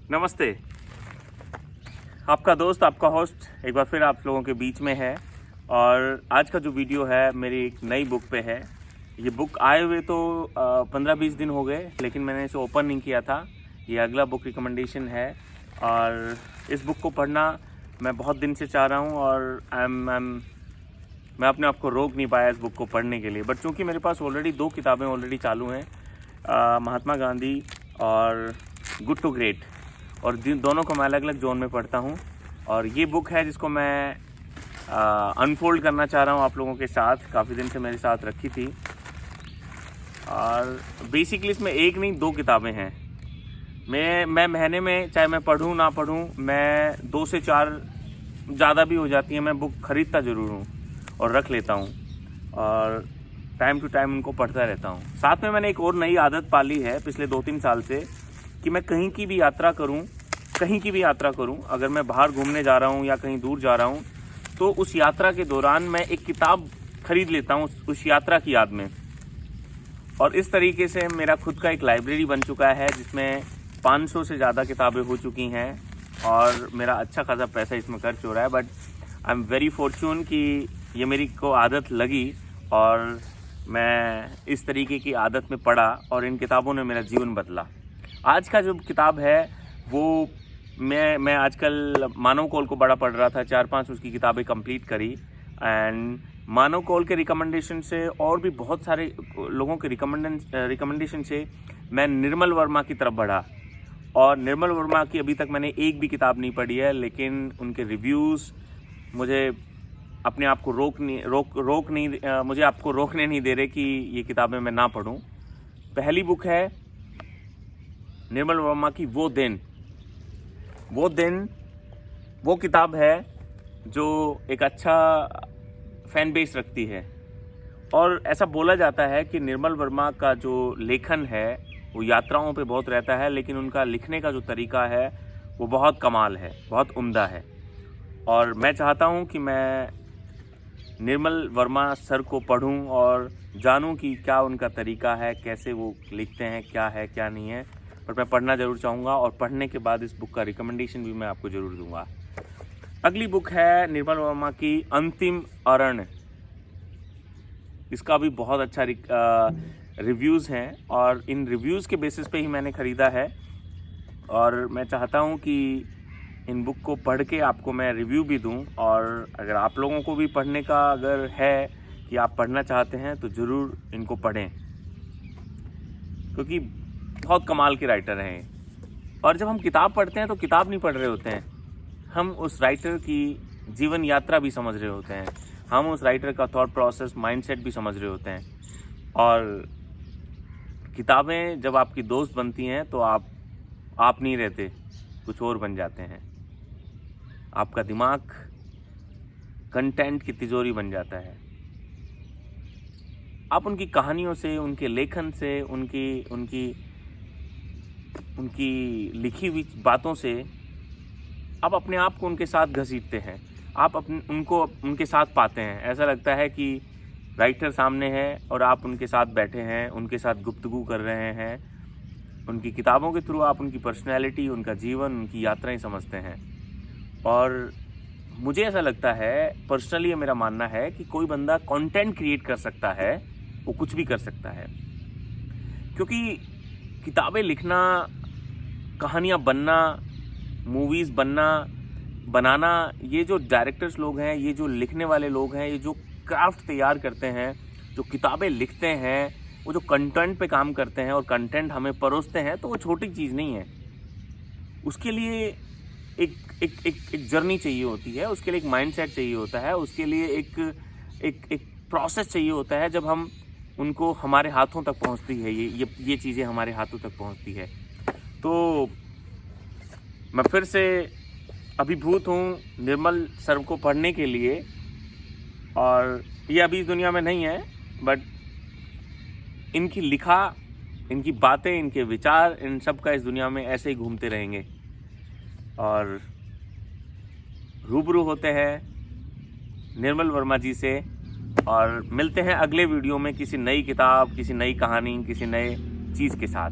नमस्ते। आपका दोस्त, आपका होस्ट एक बार फिर आप लोगों के बीच में है। और आज का जो वीडियो है मेरी एक नई बुक पे है। ये बुक आए हुए तो 15-20 दिन हो गए, लेकिन मैंने इसे ओपन नहीं किया था। ये अगला बुक रिकमेंडेशन है और इस बुक को पढ़ना मैं बहुत दिन से चाह रहा हूँ और मैं अपने आप को रोक नहीं पाया इस बुक को पढ़ने के लिए। बट चूँकि मेरे पास ऑलरेडी 2 किताबें ऑलरेडी चालू हैं, महात्मा गांधी और गुड टू ग्रेट, और दोनों को मैं अलग अलग जोन में पढ़ता हूँ। और ये बुक है जिसको मैं अनफोल्ड करना चाह रहा हूँ आप लोगों के साथ। काफ़ी दिन से मेरे साथ रखी थी और बेसिकली इसमें एक नहीं 2 किताबें हैं। मैं महीने में, चाहे मैं पढूं ना पढूं, मैं 2 से 4 ज़्यादा भी हो जाती है, मैं बुक ख़रीदता ज़रूर हूँ और रख लेता हूँ और टाइम टू टाइम उनको पढ़ता रहता हूँ। साथ में मैंने एक और नई आदत पाली है पिछले 2-3 साल से कि मैं कहीं की भी यात्रा करूं, अगर मैं बाहर घूमने जा रहा हूं या कहीं दूर जा रहा हूं, तो उस यात्रा के दौरान मैं एक किताब खरीद लेता हूं उस यात्रा की याद में। और इस तरीके से मेरा खुद का एक लाइब्रेरी बन चुका है जिसमें 500 से ज़्यादा किताबें हो चुकी हैं और मेरा अच्छा खासा पैसा इसमें खर्च हो रहा है। But I am very Fortune कि ये मेरी को आदत लगी और मैं इस तरीके की आदत में पढ़ा और इन किताबों ने मेरा जीवन बदला। आज का जो किताब है वो मैं आजकल मानव कौल को बड़ा पढ़ रहा था, 4-5 उसकी किताबें कंप्लीट करी। एंड मानव कौल के रिकमेंडेशन से और भी बहुत सारे लोगों के रिकमेंडेशन से मैं निर्मल वर्मा की तरफ बढ़ा। और निर्मल वर्मा की अभी तक मैंने एक भी किताब नहीं पढ़ी है, लेकिन उनके रिव्यूज़ मुझे अपने आप को मुझे आपको रोकने नहीं दे रहे कि ये किताबें मैं ना पढूं। पहली बुक है निर्मल वर्मा की वो दिन। वो किताब है जो एक अच्छा फैन बेस रखती है। और ऐसा बोला जाता है कि निर्मल वर्मा का जो लेखन है वो यात्राओं पे बहुत रहता है, लेकिन उनका लिखने का जो तरीका है वो बहुत कमाल है, बहुत उम्दा है। और मैं चाहता हूँ कि मैं निर्मल वर्मा सर को पढूं और जानूं कि क्या उनका तरीका है, कैसे वो लिखते हैं, क्या है क्या नहीं है। पर मैं पढ़ना ज़रूर चाहूँगा और पढ़ने के बाद इस बुक का रिकमेंडेशन भी मैं आपको ज़रूर दूंगा। अगली बुक है निर्मल वर्मा की अंतिम अरण्य। इसका भी बहुत अच्छा रिव्यूज़ हैं और इन रिव्यूज़ के बेसिस पे ही मैंने ख़रीदा है। और मैं चाहता हूँ कि इन बुक को पढ़ के आपको मैं रिव्यू भी दूं। और अगर आप लोगों को भी पढ़ने का अगर है कि आप पढ़ना चाहते हैं तो ज़रूर इनको पढ़ें, क्योंकि बहुत कमाल के राइटर हैं। और जब हम किताब पढ़ते हैं तो किताब नहीं पढ़ रहे होते हैं, हम उस राइटर की जीवन यात्रा भी समझ रहे होते हैं, हम उस राइटर का थॉट प्रोसेस, माइंडसेट भी समझ रहे होते हैं। और किताबें जब आपकी दोस्त बनती हैं तो आप नहीं रहते, कुछ और बन जाते हैं। आपका दिमाग कंटेंट की तिजोरी बन जाता है। आप उनकी कहानियों से, उनके लेखन से, उनकी लिखी हुई बातों से आप अपने आप को उनके साथ घसीटते हैं। आप उनको उनके साथ पाते हैं। ऐसा लगता है कि राइटर सामने है और आप उनके साथ बैठे हैं, उनके साथ गुफ्तगू कर रहे हैं। उनकी किताबों के थ्रू आप उनकी पर्सनैलिटी, उनका जीवन, उनकी यात्राएं समझते हैं। और मुझे ऐसा लगता है, पर्सनली ये मेरा मानना है कि कोई बंदा कंटेंट क्रिएट कर सकता है, वो कुछ भी कर सकता है। क्योंकि किताबें लिखना, कहानियाँ बनना, मूवीज़ बनाना, ये जो डायरेक्टर्स लोग हैं, ये जो लिखने वाले लोग हैं, ये जो क्राफ्ट तैयार करते हैं, जो किताबें लिखते हैं, वो जो कंटेंट पे काम करते हैं और कंटेंट हमें परोसते हैं, तो वो छोटी चीज़ नहीं है। उसके लिए एक जर्नी चाहिए होती है, उसके लिए एक माइंडसेट चाहिए होता है, उसके लिए एक प्रोसेस चाहिए होता है। जब हम उनको हमारे हाथों तक पहुंचती है, ये चीज़ें हमारे हाथों तक पहुंचती है। तो मैं फिर से अभिभूत हूँ निर्मल सर को पढ़ने के लिए। और ये अभी इस दुनिया में नहीं है, बट इनकी लिखा, इनकी बातें, इनके विचार, इन सब का इस दुनिया में ऐसे ही घूमते रहेंगे। और रूबरू होते हैं निर्मल वर्मा जी से और मिलते हैं अगले वीडियो में किसी नई किताब, किसी नई कहानी, किसी नए चीज़ के साथ।